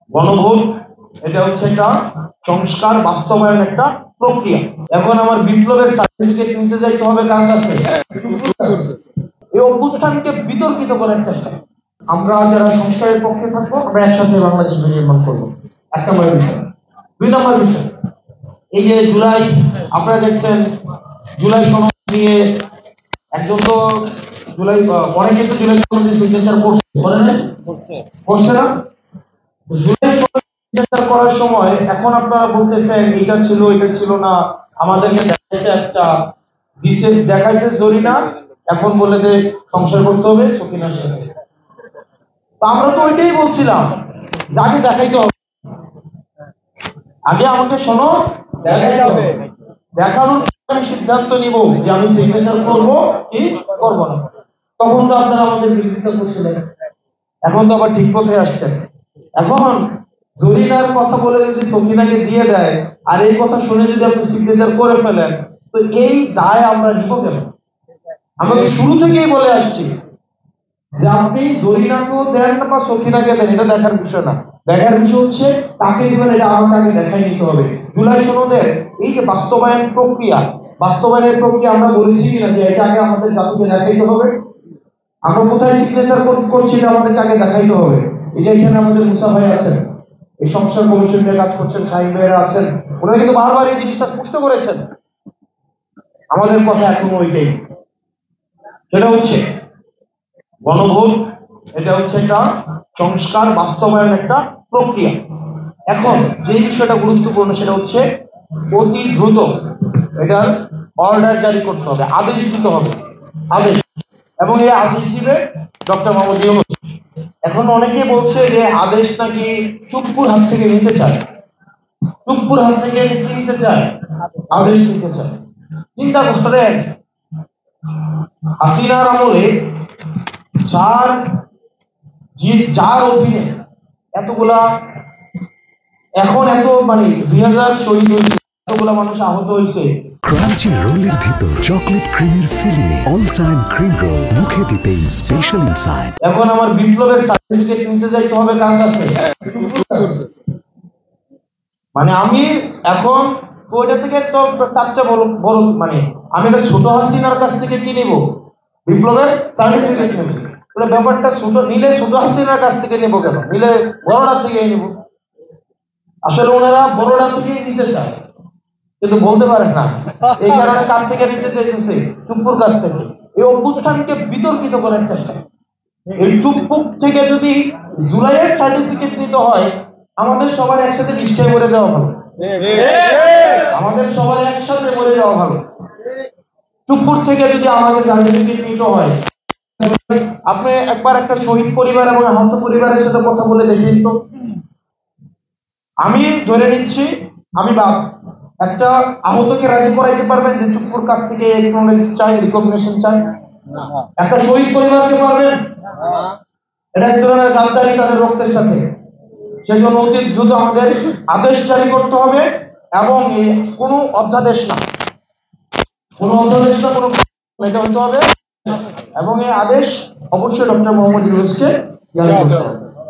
গণভোট এটা হচ্ছে একটা সংস্কার বাস্তবায়ন একটা প্রক্রিয়া। এখন আমার বিপ্লবের সার্টিফিকেট নিতে যাইতে হবে কার কাছে? এই অভ্যুত্থানকে বিতর্কিত করার চেষ্টা। আমরা যারা সংস্কারের পক্ষে থাকবো আমরা একসাথে বাংলাদেশ নির্মাণ করবো, এক নম্বর বিষয়। দুই নম্বর বিষয়, এই যে জুলাই আপনারা দেখছেন জুলাই সনদ নিয়ে একজন তো জুলাই অনেকে তো জুলাই সনদে সিগনেচার করছে না। জুলাই সনদ সিগনেচার করার সময় এখন আপনারা বলতেছেন এটা ছিল এটা ছিল না, আমাদেরকে দেখাইছে একটা দিছে দেখাইছে জরিনা, এখন বলে যে সংসার করতে হবে সকিনার সাথে। তো আমরা তো ওইটাই বলছিলাম, যাকে দেখাইতে হবে, আগে আমাকে শোনো দেখাইতে হবে, দেখানোর আমি সিদ্ধান্ত নিব যে আমি সিগনেচার করব কি করব না। তখন তো আপনারা আমাদের বিরোধিতা করছিলেন, এখন তো আবার ঠিক পথে আসছেন। এখন জরিনার কথা বলে যদি সকিনাকে দিয়ে দেয় আর এই কথা শুনে যদি আপনি সিগনেচার করে ফেলেন, তো এই দায় আমরা নিব কেন? আমরা তো শুরু থেকেই বলে আসছি যে আপনি জরিনাকেও দেন বা সকিনাকে দেন, এটা দেখার বিষয় না। দেখার বিষয় হচ্ছে তাকে দিবেন, এটা আমাকে আগে দেখাই নিতে হবে। জুলাই সনদের এই যে বাস্তবায়নের প্রক্রিয়া আমরা বলেছি কিনা যে এটা আগে আমাদের জাতিকে দেখাইতে হবে। আমরা কোথায় সিগনেচার করছি এটা আমাদেরকে আগে দেখাইতে হবে। এই যে এখানে আমাদের মুসা ভাই আছেন, এই সংস্কার কমিশন নিয়ে কাজ করছেন, শাহিন ভাইয়েরা আছেন, ওনারা কিন্তু বারবার এই জিনিসটা স্পষ্ট করেছেন। আমাদের কথা এখনো ওইটাই, সেটা হচ্ছে গণভোট এটা হচ্ছে একটা সংস্কার বাস্তবায়ন একটা প্রক্রিয়া। এখন যে বিষয়টা গুরুত্বপূর্ণ সেটা হচ্ছে অতি দ্রুত এটার অর্ডার জারি করতে হবে, আদেশ দিতে হবে, আদেশ। এবং এই আদেশ দিবে ডক্টর মোহাম্মদ ইউনূস। এখন অনেকে বলছে যে আদেশ নাকি চুপ্পুর হাত থেকে নিতে চায়, চুপ্পুর হাত থেকে নিতে চায়, আদেশ নিতে চায়। চিন্তা করেন হাসিনার আমলে যার অধীনে এতগুলা এখন এত 2000 শহীদ হয়েছে, এতগুলা মানুষ আহত হয়েছে। ক্রাঞ্চি রোলের ভিতর চকলেট ক্রিমের filling, all time cream roll, মুখে দিতেই স্পেশাল ইনসাইড। এখন আমার বিপ্লবের সার্টিফিকেট নিতে যাইতে হবে কার কাছে? আমি এখন ওইটা থেকে তো তার চেয়ে বড় আমি একটা ছোট হাসিনার কাছ থেকে কি নিব? বিপ্লবের সার্টিফিকেট নেব। ব্যাপারটা ছোট নিলে ছোট হাসিনার কাছ থেকে নেব কেন? নিলে বড়টা থেকে নেব। আসলে ওনারা বড়টা থেকেই নিতে চায় কিন্তু বলতে পারে না, এই কারণে কার থেকে নিতে চাইতেছে? চুপ্পুর কাছ থেকে। এই অভ্যুত্থানকে বিতর্কিত করার চেষ্টা। এই চুপ্পু থেকে যদি জুলাইয়ের সার্টিফিকেট নিতে হয়, আমাদের সবার একসাথে নিশ্চয় মরে যাওয়া ভালো, আমাদের সবার একসাথে মরে যাওয়া ভালো। চুপ্পুর থেকে যদি আমাদের সার্টিফিকেট নিতে হয়, আপনি একবার একটা শহীদ পরিবার এবং আহত পরিবারের সাথে কথা বলে দেখেন তো। আমি ধরে নিচ্ছি, আমি একটা আহতকে রাজি করাইতে পারবেন যে চুপ্পুর কাছ থেকে একনলেজ চাই, রিকগনিশন চাই? একটা শহীদ পরিবারকে পারবেন? এটা এক ধরনের গাদ্দারি তাদের রক্তের সাথে। সেজন্য অতি দ্রুত আমাদের আদেশ জারি করতে হবে এবং কোনো অধ্যাদেশ না, কোনো এটা হতে হবে এবং এই আদেশ অবশ্যই ডক্টর মোহাম্মদ ইউনূসকে জারি করতে হবে।